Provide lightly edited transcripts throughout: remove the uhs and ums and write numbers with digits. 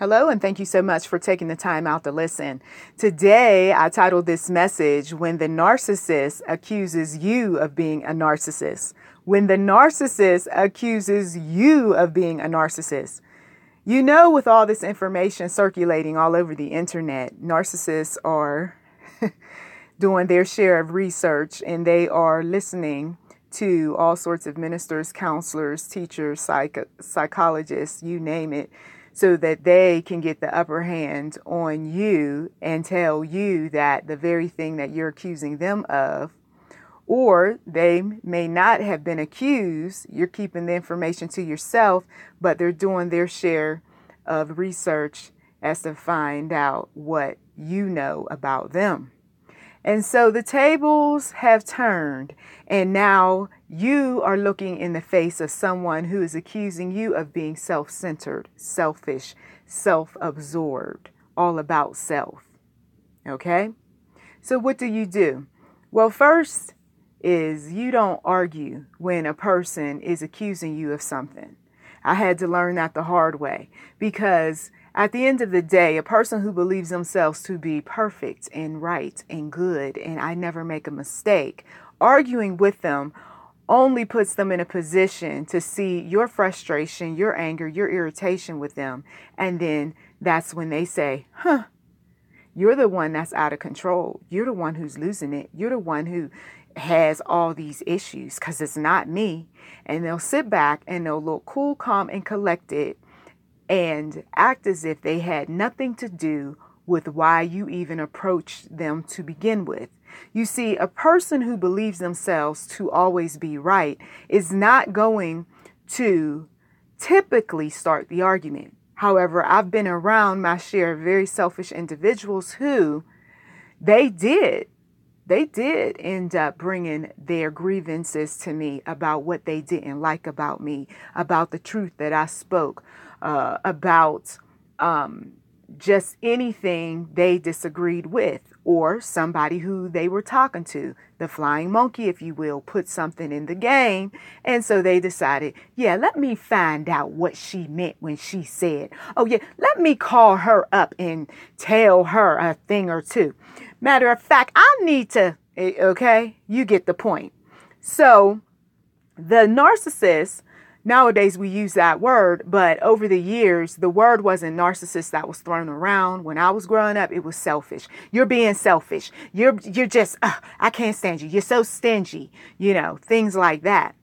Hello, and thank you so much for taking the time out to listen. Today, I titled this message, When the Narcissist Accuses You of Being a Narcissist. When the narcissist accuses you of being a narcissist. You know, with all this information circulating all over the internet, narcissists are doing their share of research, and they are listening to all sorts of ministers, counselors, teachers, psychologists, you name it, so that they can get the upper hand on you and tell you that the very thing that you're accusing them of, or they may not have been accused, you're keeping the information to yourself, but they're doing their share of research as to find out what you know about them. And so the tables have turned, and now you are looking in the face of someone who is accusing you of being self-centered, selfish, self-absorbed, all about self. Okay? So what do? Well, first is you don't argue when a person is accusing you of something. I had to learn that the hard way, because at the end of the day, a person who believes themselves to be perfect and right and good, and I never make a mistake, arguing with them only puts them in a position to see your frustration, your anger, your irritation with them. And then that's when they say, you're the one that's out of control. You're the one who's losing it. You're the one who has all these issues, because it's not me. And they'll sit back and they'll look cool, calm, and collected and act as if they had nothing to do with why you even approached them to begin with. You see, a person who believes themselves to always be right is not going to typically start the argument. However, I've been around my share of very selfish individuals who they did end up bringing their grievances to me about what they didn't like about me, about the truth that I spoke, about just anything they disagreed with, or somebody who they were talking to. The flying monkey, if you will, put something in the game. And so they decided, yeah, let me find out what she meant when she said, oh yeah, let me call her up and tell her a thing or two. Matter of fact, I need to, okay, you get the point. So the narcissist, nowadays we use that word, but over the years, the word wasn't narcissist that was thrown around. When I was growing up, it was selfish. You're being selfish. You're just, I can't stand you. You're so stingy, things like that.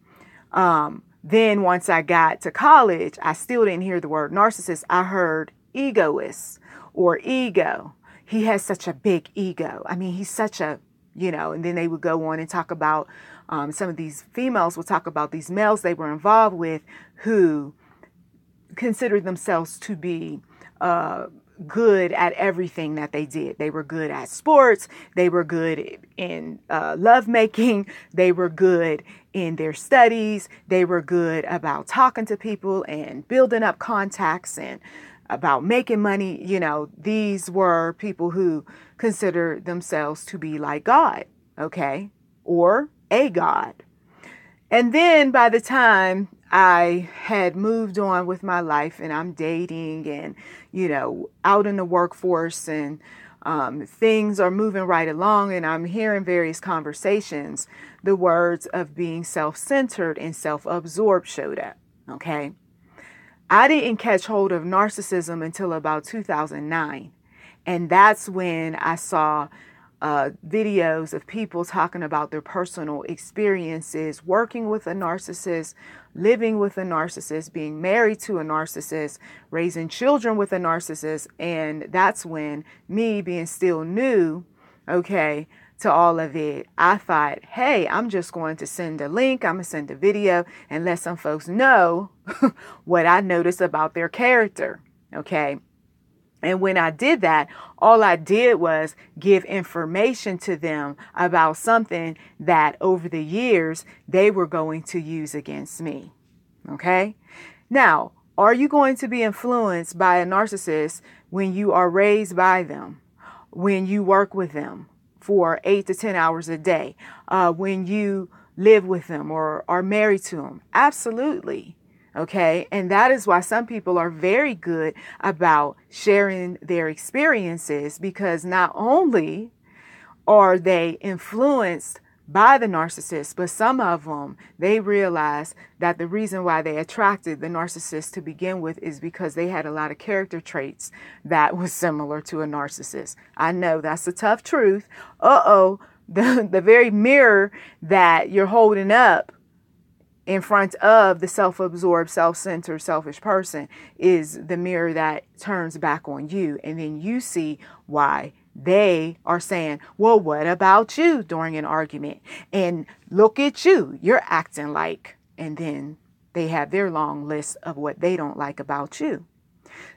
Then once I got to college, I still didn't hear the word narcissist. I heard egoist or ego. He has such a big ego. I mean, he's such a, and then they would go on and talk about, some of these females would talk about these males they were involved with who considered themselves to be good at everything that they did. They were good at sports. They were good in lovemaking. They were good in their studies. They were good about talking to people and building up contacts and about making money. These were people who consider themselves to be like God, okay, or a God. And then by the time I had moved on with my life and I'm dating and, out in the workforce and things are moving right along and I'm hearing various conversations, the words of being self-centered and self-absorbed showed up, okay? I didn't catch hold of narcissism until about 2009. And that's when I saw videos of people talking about their personal experiences, working with a narcissist, living with a narcissist, being married to a narcissist, raising children with a narcissist. And that's when me being still new, okay, to all of it, I thought, hey, I'm just going to send a link. I'm going to send a video and let some folks know what I noticed about their character. Okay. And when I did that, all I did was give information to them about something that over the years they were going to use against me. Okay. Now, are you going to be influenced by a narcissist when you are raised by them, when you work with them for 8 to 10 hours a day, when you live with them or are married to them? Absolutely. Okay. And that is why some people are very good about sharing their experiences, because not only are they influenced by the narcissist, but some of them, they realize that the reason why they attracted the narcissist to begin with is because they had a lot of character traits that was similar to a narcissist. I know that's a tough truth. The very mirror that you're holding up in front of the self-absorbed, self-centered, selfish person is the mirror that turns back on you. And then you see why they are saying, well, what about you during an argument? And look at you, you're acting like, and then they have their long list of what they don't like about you.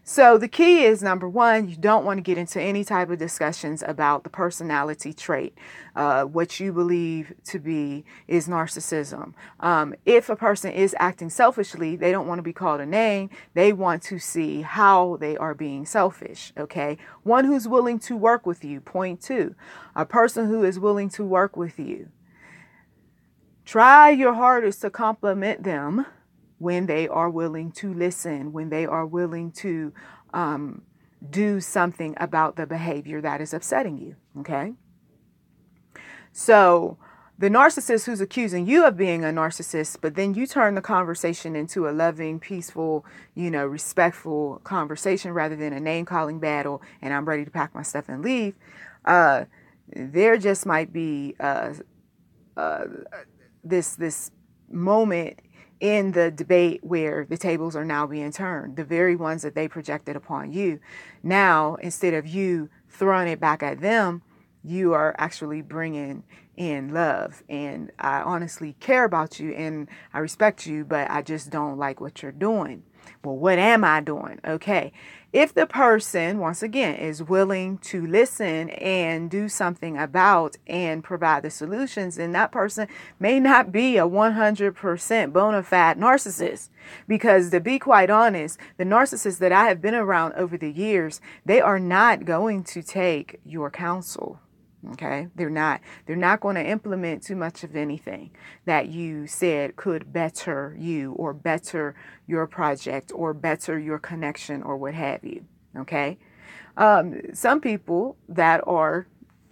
So the key is, number one, you don't want to get into any type of discussions about the personality trait, what you believe to be is narcissism. If a person is acting selfishly, they don't want to be called a name. They want to see how they are being selfish. Okay. One who's willing to work with you. Point two, a person who is willing to work with you. Try your hardest to compliment them when they are willing to listen, when they are willing to do something about the behavior that is upsetting you. Okay. So the narcissist who's accusing you of being a narcissist, but then you turn the conversation into a loving, peaceful, respectful conversation rather than a name calling battle and I'm ready to pack my stuff and leave. There just might be this moment in the debate where the tables are now being turned, the very ones that they projected upon you. Now, instead of you throwing it back at them, you are actually bringing in love. And I honestly care about you and I respect you, but I just don't like what you're doing. Well, what am I doing? Okay. If the person, once again, is willing to listen and do something about and provide the solutions, then that person may not be a 100% bona fide narcissist. Because to be quite honest, the narcissists that I have been around over the years, they are not going to take your counsel. Okay, they're not going to implement too much of anything that you said could better you or better your project or better your connection or what have you. Okay. Some people that are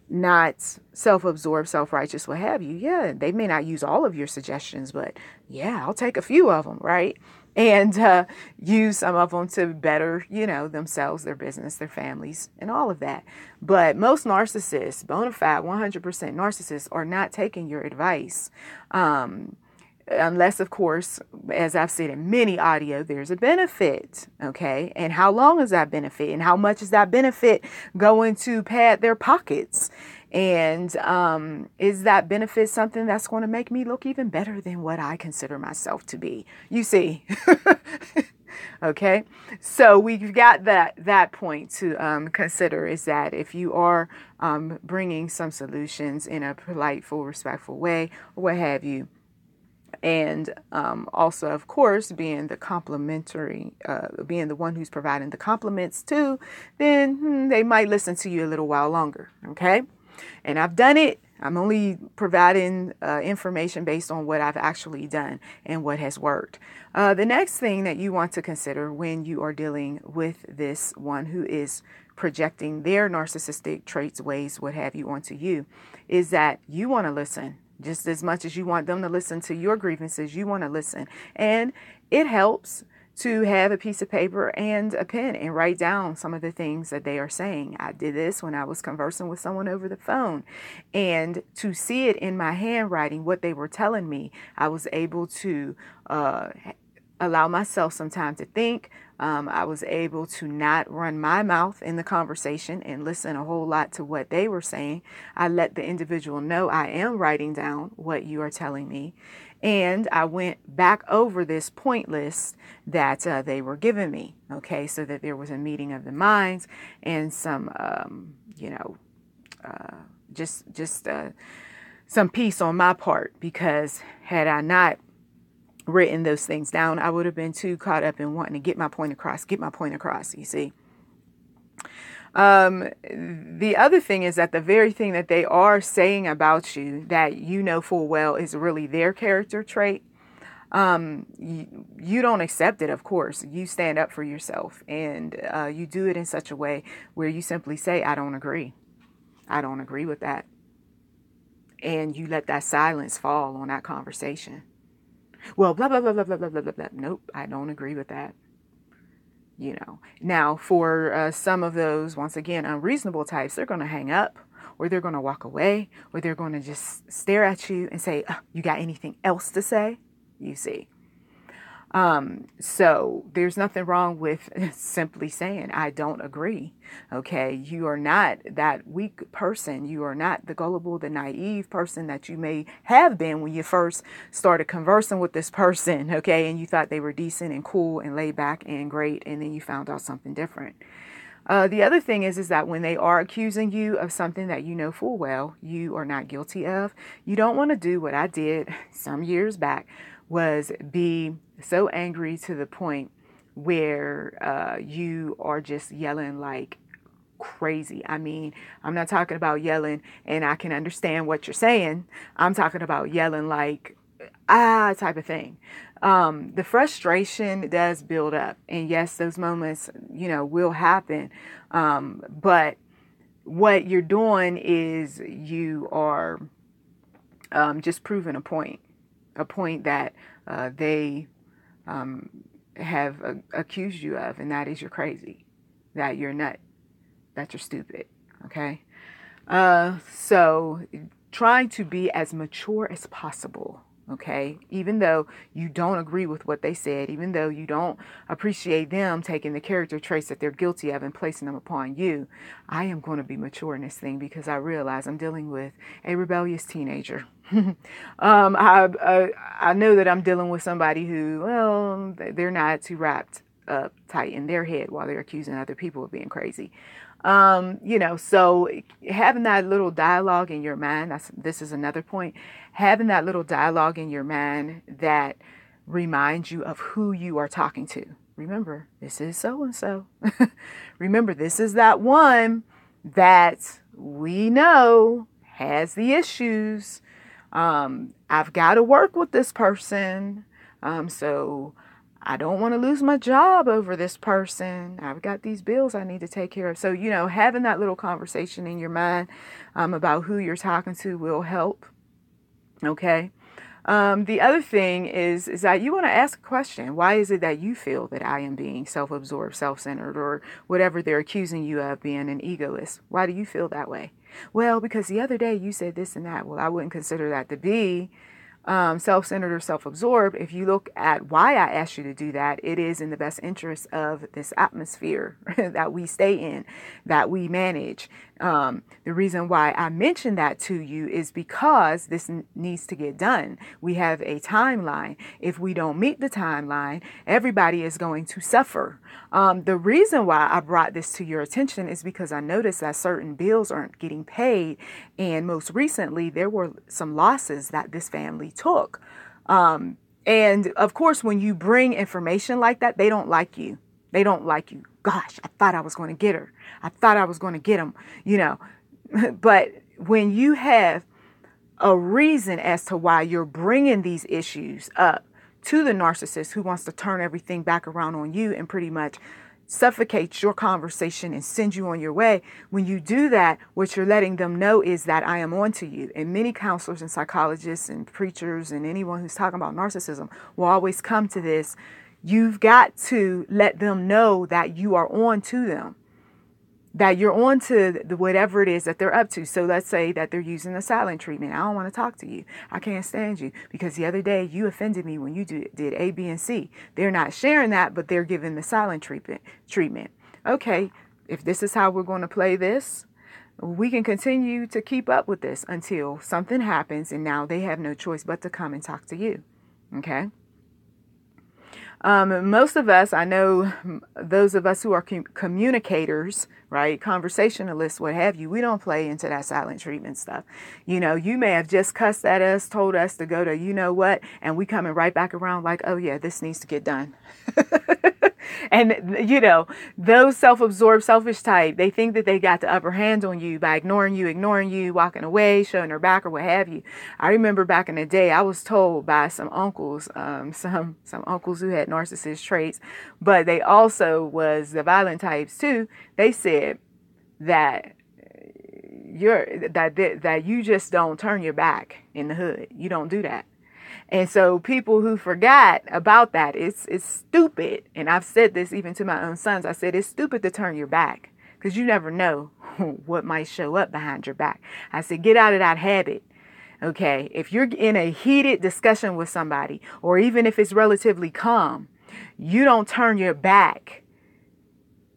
not self-absorbed, self-righteous, what have you. Yeah, they may not use all of your suggestions, but yeah, I'll take a few of them. Right. And use some of them to better, themselves, their business, their families, and all of that. But most narcissists, bona fide 100% narcissists, are not taking your advice. Unless, of course, as I've said in many audio, there's a benefit. Okay. And how long is that benefit? And how much is that benefit going to pad their pockets? And is that benefit something that's going to make me look even better than what I consider myself to be? You see. Okay. So we've got that point to consider, is that if you are bringing some solutions in a politeful, respectful way, or what have you, and also, of course, being the complimentary, being the one who's providing the compliments too, then they might listen to you a little while longer. Okay. And I've done it. I'm only providing information based on what I've actually done and what has worked. The next thing that you want to consider when you are dealing with this one who is projecting their narcissistic traits, ways, what have you, onto you, is that you want to listen. Just as much as you want them to listen to your grievances, you want to listen. And it helps to have a piece of paper and a pen and write down some of the things that they are saying. I did this when I was conversing with someone over the phone, and to see it in my handwriting, what they were telling me, I was able to allow myself some time to think. I was able to not run my mouth in the conversation and listen a whole lot to what they were saying. I let the individual know I am writing down what you are telling me. And I went back over this point list that they were giving me. Okay, so that there was a meeting of the minds and some, just some peace on my part, because had I not written those things down, I would have been too caught up in wanting to get my point across, you see. The other thing is that the very thing that they are saying about you that you know full well is really their character trait. you don't accept it, of course. You stand up for yourself, and you do it in such a way where you simply say, I don't agree. I don't agree with that. And you let that silence fall on that conversation. Well, blah, blah, blah, blah, blah, blah, blah, blah, blah. Nope, I don't agree with that. Now for some of those, once again, unreasonable types, they're going to hang up, or they're going to walk away, or they're going to just stare at you and say, you got anything else to say? You see. So there's nothing wrong with simply saying, I don't agree. Okay. You are not that weak person. You are not the gullible, the naive person that you may have been when you first started conversing with this person. Okay. And you thought they were decent and cool and laid back and great. And then you found out something different. The other thing is that when they are accusing you of something that you know full well you are not guilty of, you don't want to do what I did some years back, was be so angry to the point where you are just yelling like crazy. I mean, I'm not talking about yelling and I can understand what you're saying. I'm talking about yelling like type of thing. The frustration does build up, and yes, those moments, will happen. But what you're doing is you are just proving a point that they have accused you of, and that is you're crazy, that you're nut, that you're stupid. Okay. So trying to be as mature as possible. Okay. Even though you don't agree with what they said, even though you don't appreciate them taking the character traits that they're guilty of and placing them upon you, I am going to be mature in this thing because I realize I'm dealing with a rebellious teenager. I know that I'm dealing with somebody who, well, they're not too wrapped up tight in their head while they're accusing other people of being crazy. So having that little dialogue in your mind, this is another point, having that little dialogue in your mind that reminds you of who you are talking to. Remember, this is so-and-so. Remember, this is that one that we know has the issues. I've got to work with this person. So I don't want to lose my job over this person. I've got these bills I need to take care of. So, having that little conversation in your mind about who you're talking to will help. Okay. The other thing is that you want to ask a question. Why is it that you feel that I am being self-absorbed, self-centered, or whatever they're accusing you of, being an egoist? Why do you feel that way? Well, because the other day you said this and that. Well, I wouldn't consider that to be self-centered or self-absorbed. If you look at why I asked you to do that, it is in the best interest of this atmosphere that we stay in, that we manage. The reason why I mentioned that to you is because this needs to get done. We have a timeline. If we don't meet the timeline, everybody is going to suffer. The reason why I brought this to your attention is because I noticed that certain bills aren't getting paid. And most recently, there were some losses that this family took. And of course, when you bring information like that, they don't like you. They don't like you. Gosh, I thought I was going to get her. I thought I was going to get him, But when you have a reason as to why you're bringing these issues up to the narcissist who wants to turn everything back around on you and pretty much suffocate your conversation and send you on your way, when you do that, what you're letting them know is that I am on to you. And many counselors and psychologists and preachers and anyone who's talking about narcissism will always come to this. You've got to let them know that you are on to them, that you're on to whatever it is that they're up to. So let's say that they're using the silent treatment. I don't want to talk to you. I can't stand you because the other day you offended me when you did A, B, and C. They're not sharing that, but they're giving the silent treatment. Okay, if this is how we're going to play this, we can continue to keep up with this until something happens and now they have no choice but to come and talk to you. Okay? Most of us, I know those of us who are communicators, right, conversationalists, what have you, we don't play into that silent treatment stuff. You may have just cussed at us, told us to go to what, and we coming right back around like, oh yeah, this needs to get done. And, those self-absorbed, selfish type, they think that they got the upper hand on you by ignoring you, walking away, showing their back or what have you. I remember back in the day, I was told by some uncles, some uncles who had narcissist traits, but they also was the violent types too. They said that that you just don't turn your back in the hood. You don't do that. And so people who forgot about that, it's stupid. And I've said this even to my own sons. I said, it's stupid to turn your back because you never know what might show up behind your back. I said, get out of that habit. Okay. If you're in a heated discussion with somebody, or even if it's relatively calm, you don't turn your back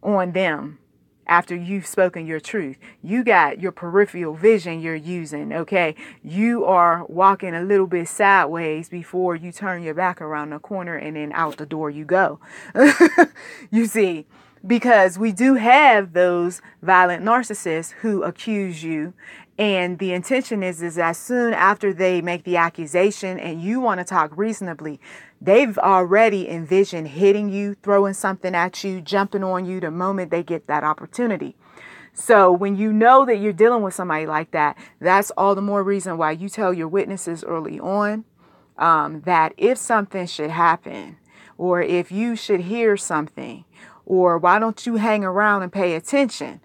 on them after you've spoken your truth. You got your peripheral vision you're using, okay? You are walking a little bit sideways before you turn your back around the corner and then out the door you go. You see, because we do have those violent narcissists who accuse you. And the intention is as soon after they make the accusation and you want to talk reasonably, they've already envisioned hitting you, throwing something at you, jumping on you the moment they get that opportunity. So when you know that you're dealing with somebody like that, that's all the more reason why you tell your witnesses early on that if something should happen, or if you should hear something, or why don't you hang around and pay attention?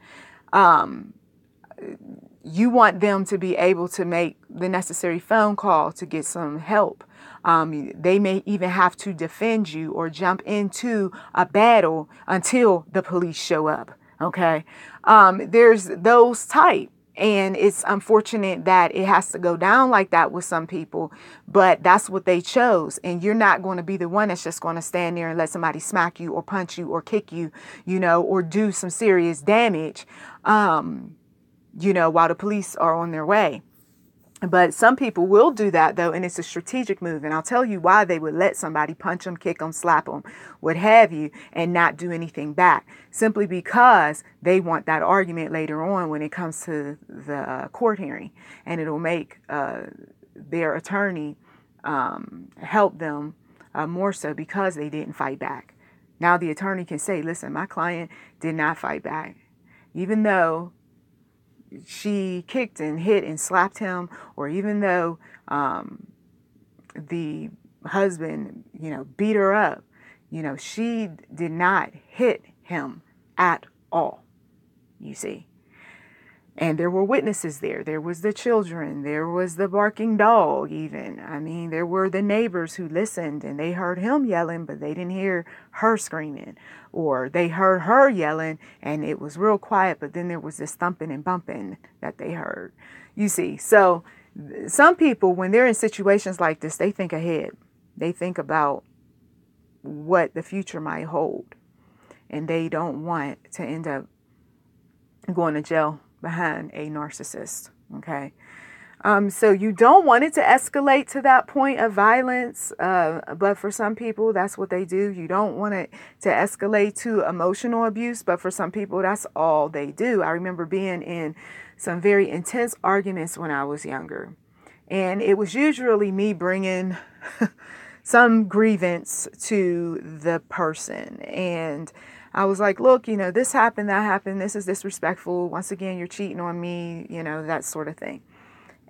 You want them to be able to make the necessary phone call to get some help. They may even have to defend you or jump into a battle until the police show up. Okay. There's those type. And it's unfortunate that it has to go down like that with some people, but that's what they chose. And you're not going to be the one that's just going to stand there and let somebody smack you or punch you or kick you, or do some serious damage, while the police are on their way. But some people will do that, though, and it's a strategic move. And I'll tell you why they would let somebody punch them, kick them, slap them, what have you, and not do anything back. Simply because they want that argument later on when it comes to the court hearing. And it'll make their attorney help them more so because they didn't fight back. Now the attorney can say, listen, my client did not fight back. Even though she kicked and hit and slapped him, or even though the husband, beat her up, she did not hit him at all, you see. And there were witnesses there. There was the children. There was the barking dog even. I mean, there were the neighbors who listened and they heard him yelling, but they didn't hear her screaming. Or they heard her yelling and it was real quiet, but then there was this thumping and bumping that they heard. You see, so some people, when they're in situations like this, they think ahead. They think about what the future might hold. And they don't want to end up going to jail behind a narcissist. Okay. So you don't want it to escalate to that point of violence. But for some people, that's what they do. You don't want it to escalate to emotional abuse. But for some people, that's all they do. I remember being in some very intense arguments when I was younger. And it was usually me bringing some grievance to the person. And I was like, look, this happened, that happened. This is disrespectful. Once again, you're cheating on me, that sort of thing.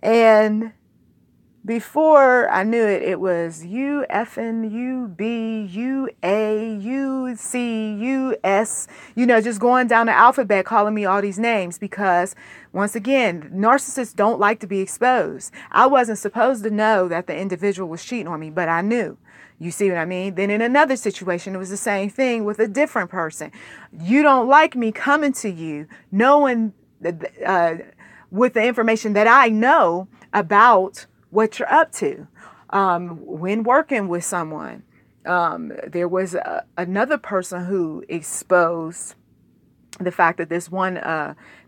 And before I knew it, it was you effing, you B, you A, you C, you S, just going down the alphabet, calling me all these names because, once again, narcissists don't like to be exposed. I wasn't supposed to know that the individual was cheating on me, but I knew. You see what I mean? Then in another situation, it was the same thing with a different person. You don't like me coming to you, knowing with the information that I know about what you're up to. When working with someone, there was another person who exposed the fact that this one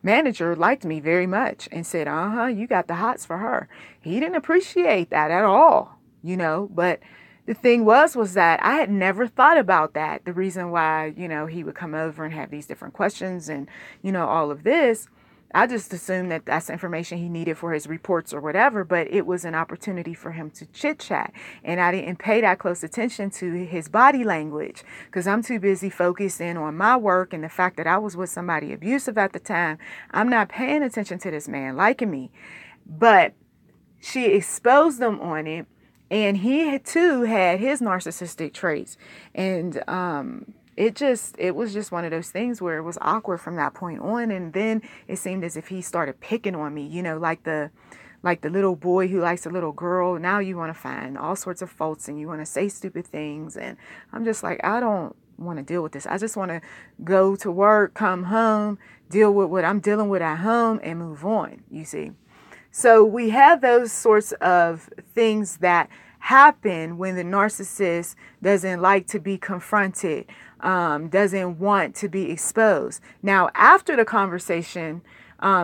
manager liked me very much and said, you got the hots for her. He didn't appreciate that at all, but the thing was that I had never thought about that. The reason why, he would come over and have these different questions and, all of this. I just assumed that that's information he needed for his reports or whatever, but it was an opportunity for him to chit chat. And I didn't pay that close attention to his body language because I'm too busy focusing on my work and the fact that I was with somebody abusive at the time. I'm not paying attention to this man liking me. But she exposed them on it. And he too had his narcissistic traits. And it was just one of those things where it was awkward from that point on. And then it seemed as if he started picking on me, like the little boy who likes a little girl. Now you want to find all sorts of faults and you want to say stupid things. And I'm just like, I don't want to deal with this. I just want to go to work, come home, deal with what I'm dealing with at home and move on, you see. So we have those sorts of things that happen when the narcissist doesn't like to be confronted, doesn't want to be exposed. Now, after the conversation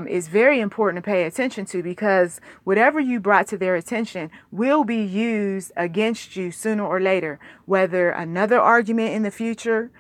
is very important to pay attention to, because whatever you brought to their attention will be used against you sooner or later, whether another argument in the future,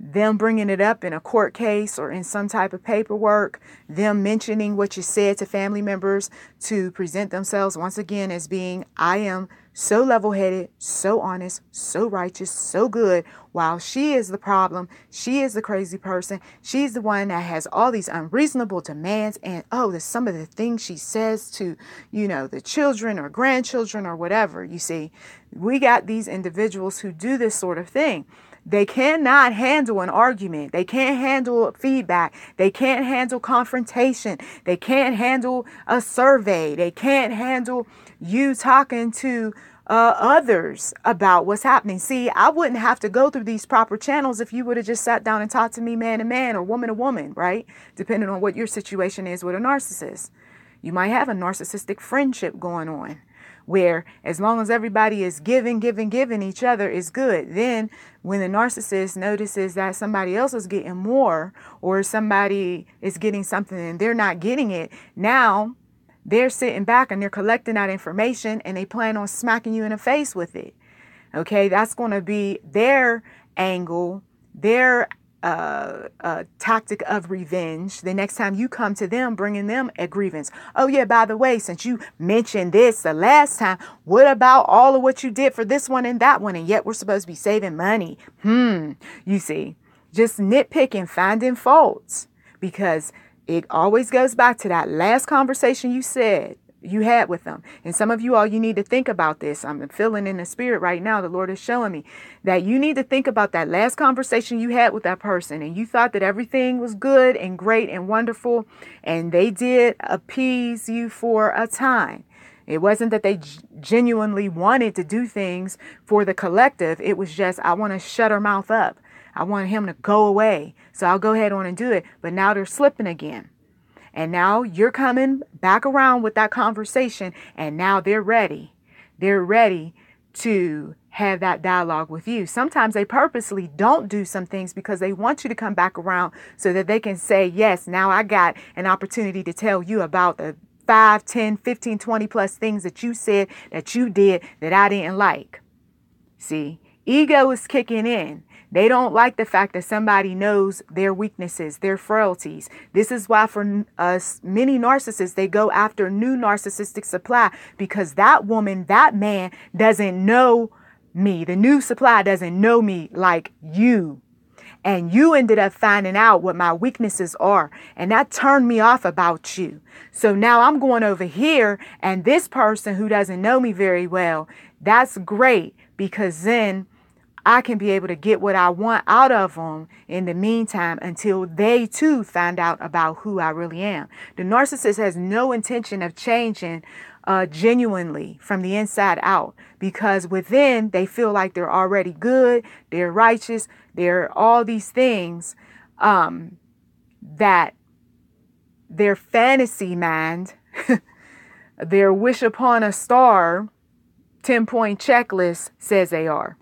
them bringing it up in a court case or in some type of paperwork, them mentioning what you said to family members to present themselves once again as being, I am so level-headed, so honest, so righteous, so good, while she is the problem. She is the crazy person. She's the one that has all these unreasonable demands. And there's some of the things she says to, the children or grandchildren or whatever. You see, we got these individuals who do this sort of thing. They cannot handle an argument. They can't handle feedback. They can't handle confrontation. They can't handle a survey. They can't handle you talking to others about what's happening. See, I wouldn't have to go through these proper channels if you would have just sat down and talked to me man to man or woman to woman, right? Depending on what your situation is with a narcissist. You might have a narcissistic friendship going on, where as long as everybody is giving each other is good. Then when the narcissist notices that somebody else is getting more, or somebody is getting something and they're not getting it, now they're sitting back and they're collecting that information and they plan on smacking you in the face with it. Okay, that's going to be their angle, their tactic of revenge the next time you come to them, bringing them a grievance. Oh yeah, by the way, since you mentioned this the last time, what about all of what you did for this one and that one, and yet we're supposed to be saving money? You see, just nitpicking, finding faults, because it always goes back to that last conversation you had with them. And some of you all, you need to think about this. I'm feeling in the spirit right now. The Lord is showing me that you need to think about that last conversation you had with that person. And you thought that everything was good and great and wonderful. And they did appease you for a time. It wasn't that they genuinely wanted to do things for the collective. It was just, I want to shut her mouth up. I want him to go away. So I'll go ahead on and do it. But now they're slipping again. And now you're coming back around with that conversation, and now they're ready. They're ready to have that dialogue with you. Sometimes they purposely don't do some things because they want you to come back around so that they can say, yes, now I got an opportunity to tell you about the 5, 10, 15, 20 plus things that you said that you did that I didn't like. See, ego is kicking in. They don't like the fact that somebody knows their weaknesses, their frailties. This is why for us, many narcissists, they go after new narcissistic supply, because that woman, that man doesn't know me. The new supply doesn't know me like you. And you ended up finding out what my weaknesses are. And that turned me off about you. So now I'm going over here, and this person who doesn't know me very well, that's great, because then I can be able to get what I want out of them in the meantime until they too find out about who I really am. The narcissist has no intention of changing genuinely from the inside out, because within they feel like they're already good, they're righteous, they're all these things that their fantasy mind, their wish upon a star 10-point checklist says they are.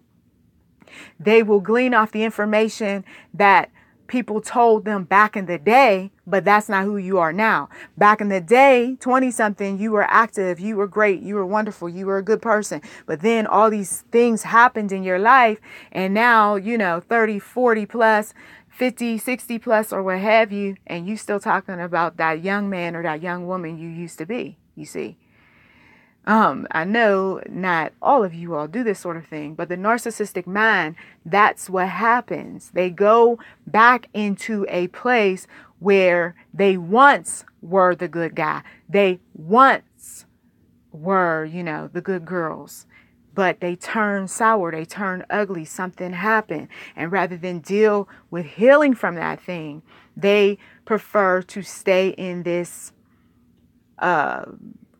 They will glean off the information that people told them back in the day, but that's not who you are now. Back in the day, 20-something, you were active, you were great, you were wonderful, you were a good person. But then all these things happened in your life, and now, 30, 40 plus, 50, 60 plus or what have you, and you still talking about that young man or that young woman you used to be, you see. I know not all of you all do this sort of thing, but the narcissistic mind, that's what happens. They go back into a place where they once were the good guy. They once were, the good girls. But they turn sour, they turn ugly, something happened. And rather than deal with healing from that thing, they prefer to stay in this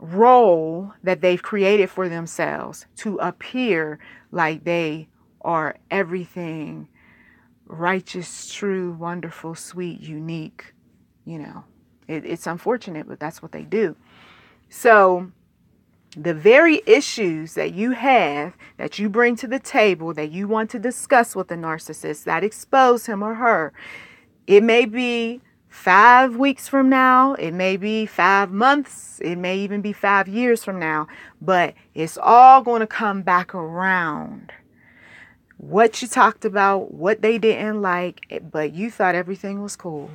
role that they've created for themselves to appear like they are everything righteous, true, wonderful, sweet, unique. It's unfortunate, but that's what they do. So the very issues that you have, that you bring to the table, that you want to discuss with the narcissist, that expose him or her, it may be 5 weeks from now, it may be 5 months, it may even be 5 years from now, but it's all going to come back around. What you talked about, what they didn't like, but you thought everything was cool.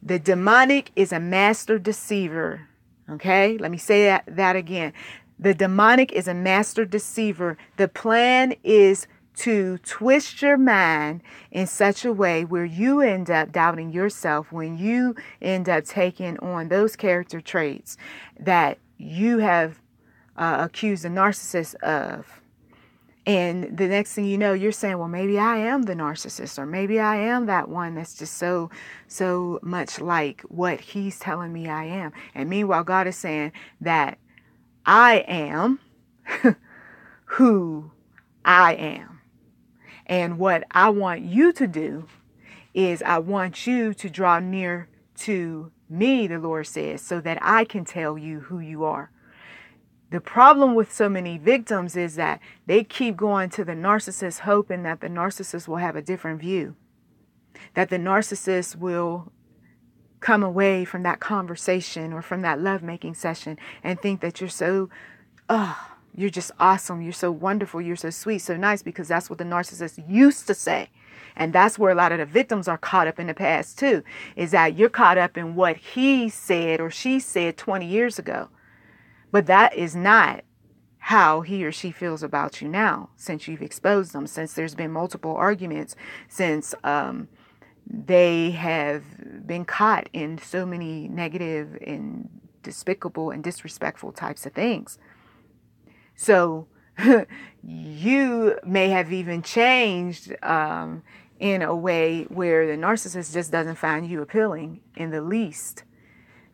The demonic is a master deceiver. Okay, let me say that again. The demonic is a master deceiver. The plan is to twist your mind in such a way where you end up doubting yourself when you end up taking on those character traits that you have accused the narcissist of. And the next thing you know, you're saying, well, maybe I am the narcissist, or maybe I am that one that's just so much like what he's telling me I am. And meanwhile, God is saying that I am who I am. And what I want you to do is I want you to draw near to me, the Lord says, so that I can tell you who you are. The problem with so many victims is that they keep going to the narcissist hoping that the narcissist will have a different view, that the narcissist will come away from that conversation or from that lovemaking session and think that you're you're just awesome, you're so wonderful, you're so sweet, so nice, because that's what the narcissist used to say. And that's where a lot of the victims are caught up in the past too, is that you're caught up in what he said or she said 20 years ago. But that is not how he or she feels about you now, since you've exposed them, since there's been multiple arguments, since they have been caught in so many negative and despicable and disrespectful types of things. So you may have even changed in a way where the narcissist just doesn't find you appealing in the least.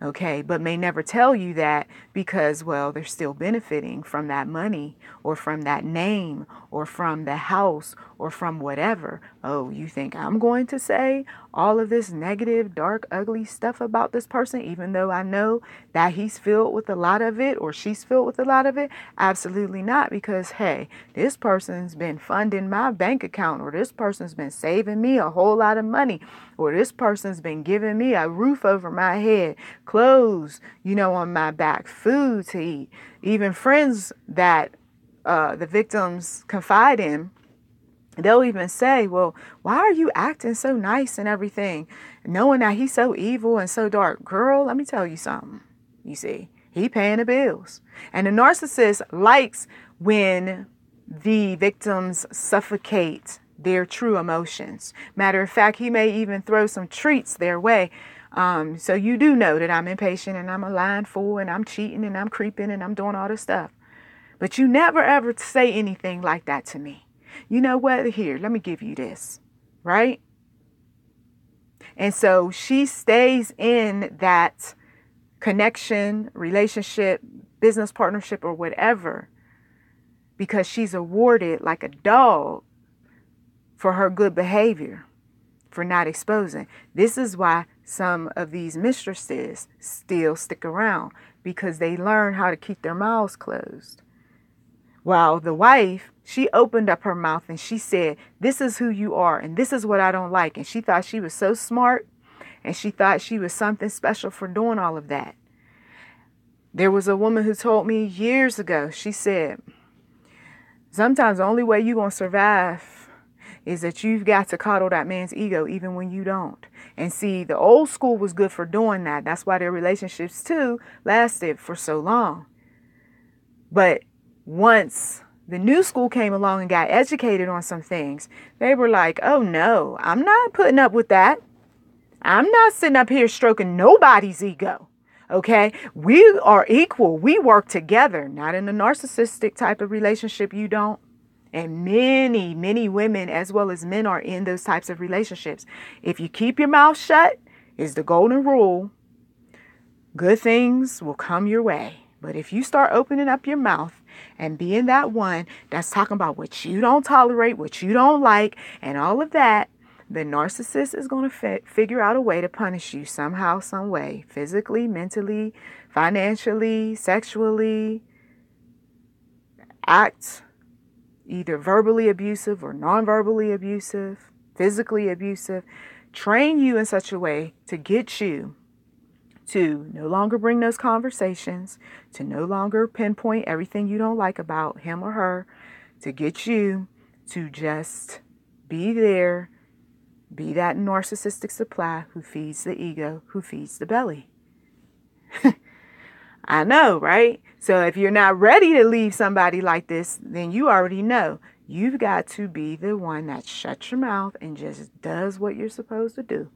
Okay, but may never tell you that because, well, they're still benefiting from that money or from that name or from the house or from whatever. Oh, you think I'm going to say all of this negative, dark, ugly stuff about this person, even though I know that he's filled with a lot of it or she's filled with a lot of it? Absolutely not, because, hey, this person's been funding my bank account, or this person's been saving me a whole lot of money, or this person's been giving me a roof over my head, clothes, on my back, food to eat, even friends that the victims confide in. They'll even say, well, why are you acting so nice and everything, knowing that he's so evil and so dark? Girl, let me tell you something. You see, he paying the bills. And the narcissist likes when the victims suffocate their true emotions. Matter of fact, he may even throw some treats their way. So you do know that I'm impatient and I'm a lying fool and I'm cheating and I'm creeping and I'm doing all this stuff. But you never ever say anything like that to me. You know what? Here, let me give you this, right? And so she stays in that connection, relationship, business partnership, or whatever, because she's awarded like a dog for her good behavior, for not exposing. This is why some of these mistresses still stick around, because they learn how to keep their mouths closed. While the wife, she opened up her mouth and she said, this is who you are and this is what I don't like. And she thought she was so smart and she thought she was something special for doing all of that. There was a woman who told me years ago, she said, sometimes the only way you're going to survive is that you've got to coddle that man's ego even when you don't. And see, the old school was good for doing that. That's why their relationships too lasted for so long. But once the new school came along and got educated on some things, they were like, oh no, I'm not putting up with that. I'm not sitting up here stroking nobody's ego. Okay, we are equal. We work together. Not in a narcissistic type of relationship, you don't. And many, many women as well as men are in those types of relationships. If you keep your mouth shut, is the golden rule, good things will come your way. But if you start opening up your mouth and being that one that's talking about what you don't tolerate, what you don't like, and all of that, the narcissist is going to figure out a way to punish you somehow, some way, physically, mentally, financially, sexually, act either verbally abusive or non-verbally abusive, physically abusive, train you in such a way to get you to no longer bring those conversations, to no longer pinpoint everything you don't like about him or her, to get you to just be there, be that narcissistic supply who feeds the ego, who feeds the belly. I know, right? So if you're not ready to leave somebody like this, then you already know. You've got to be the one that shuts your mouth and just does what you're supposed to do.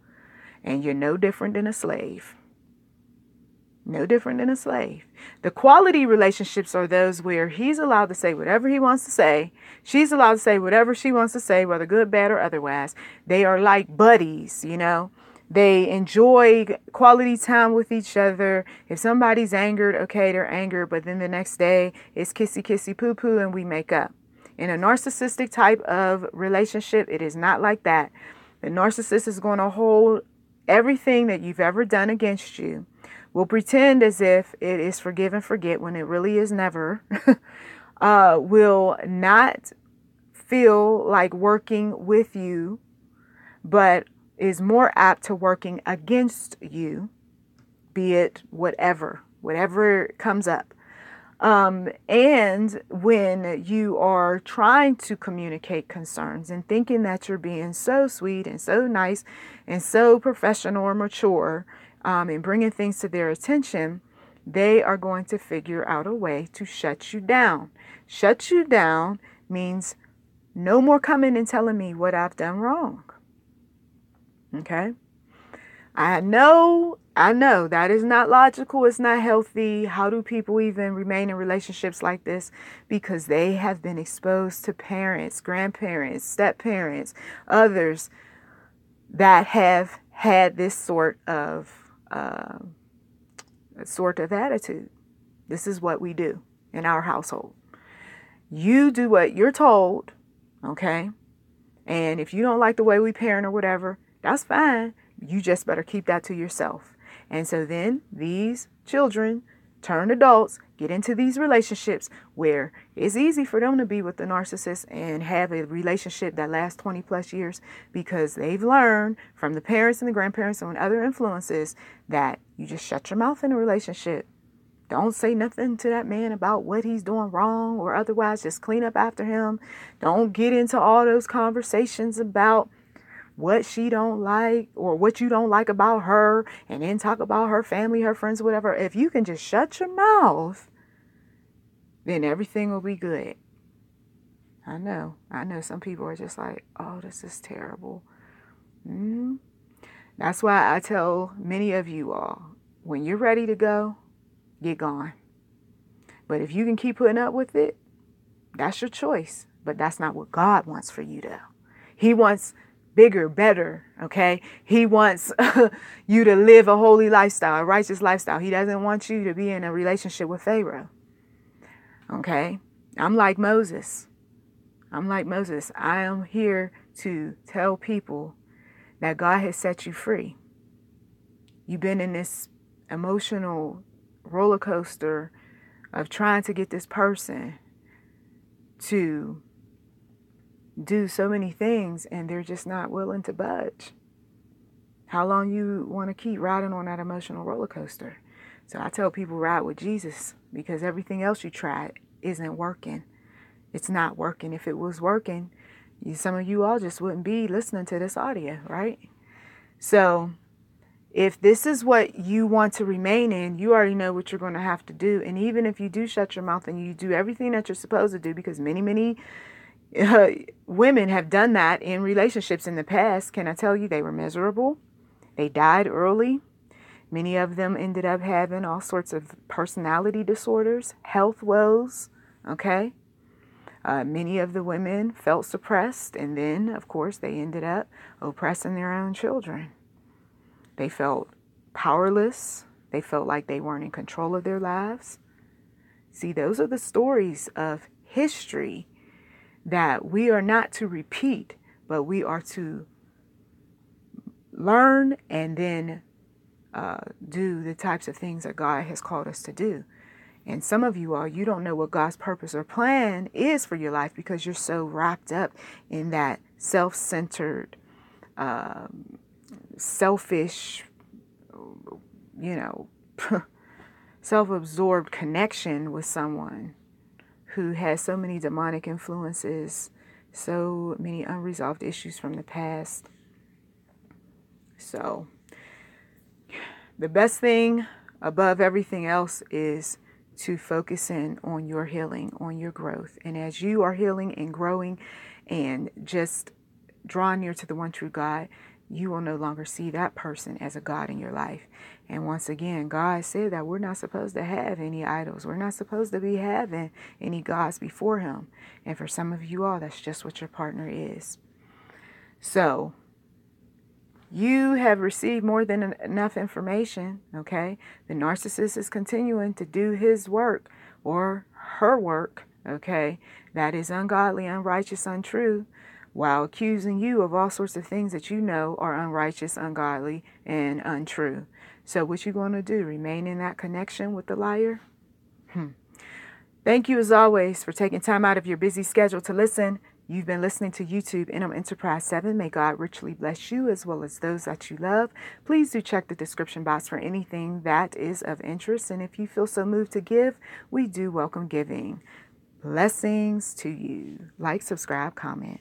And you're no different than a slave. No different than a slave. The quality relationships are those where he's allowed to say whatever he wants to say. She's allowed to say whatever she wants to say, whether good, bad, or otherwise. They are like buddies, you know. They enjoy quality time with each other. If somebody's angered, okay, they're angered. But then the next day, it's kissy, kissy, poo, poo, and we make up. In a narcissistic type of relationship, it is not like that. The narcissist is going to hold everything that you've ever done against you. Will pretend as if it is forgive and forget when it really is never. Will not feel like working with you, but is more apt to working against you, be it whatever comes up. And when you are trying to communicate concerns and thinking that you're being so sweet and so nice and so professional or mature, and bringing things to their attention, they are going to figure out a way to shut you down. Shut you down means no more coming and telling me what I've done wrong. Okay? I know that is not logical. It's not healthy. How do people even remain in relationships like this? Because they have been exposed to parents, grandparents, step-parents, others that have had this sort of attitude. This is what we do in our household. You do what you're told, okay? And if you don't like the way we parent or whatever, that's fine. You just better keep that to yourself. And so then these children turn adults, get into these relationships where it's easy for them to be with the narcissist and have a relationship that lasts 20 plus years because they've learned from the parents and the grandparents and other influences that you just shut your mouth in a relationship. Don't say nothing to that man about what he's doing wrong or otherwise. Just clean up after him. Don't get into all those conversations about what she don't like or what you don't like about her and then talk about her family, her friends, whatever. If you can just shut your mouth, then everything will be good. I know some people are just like, oh, this is terrible. That's why I tell many of you all, when you're ready to go, get gone. But if you can keep putting up with it, that's your choice. But that's not what God wants for you to. He wants bigger, better, okay? He wants you to live a holy lifestyle, a righteous lifestyle. He doesn't want you to be in a relationship with Pharaoh, okay? I'm like Moses. I am here to tell people that God has set you free. You've been in this emotional roller coaster of trying to get this person to do so many things and they're just not willing to budge. How long you want to keep riding on that emotional roller coaster? So I tell people ride with Jesus because everything else you tried isn't working. It's not working. If it was working, Some of you all just wouldn't be listening to this audio, right? So if this is what you want to remain in, you already know what you're going to have to do. And even if you do shut your mouth and you do everything that you're supposed to do, because many women have done that in relationships in the past, can I tell you they were miserable? They died early. Many of them ended up having all sorts of personality disorders, health woes, okay? Many of the women felt suppressed, and then, of course, they ended up oppressing their own children. They felt powerless. They felt like they weren't in control of their lives. See, those are the stories of history that we are not to repeat, but we are to learn and then do the types of things that God has called us to do. And some of you all, you don't know what God's purpose or plan is for your life because you're so wrapped up in that self-centered, selfish, self-absorbed connection with someone who has so many demonic influences, so many unresolved issues from the past. So the best thing above everything else is to focus in on your healing, on your growth. And as you are healing and growing and just draw near to the one true God, you will no longer see that person as a God in your life. And once again, God said that we're not supposed to have any idols. We're not supposed to be having any gods before him. And for some of you all, that's just what your partner is. So you have received more than enough information, okay? The narcissist is continuing to do his work or her work, okay? That is ungodly, unrighteous, untrue, while accusing you of all sorts of things that you know are unrighteous, ungodly, and untrue. So what you going to do? Remain in that connection with the liar? Thank you as always for taking time out of your busy schedule to listen. You've been listening to YouTube Interim Enterprise 7. May God richly bless you as well as those that you love. Please do check the description box for anything that is of interest. And if you feel so moved to give, we do welcome giving. Blessings to you. Like, subscribe, comment.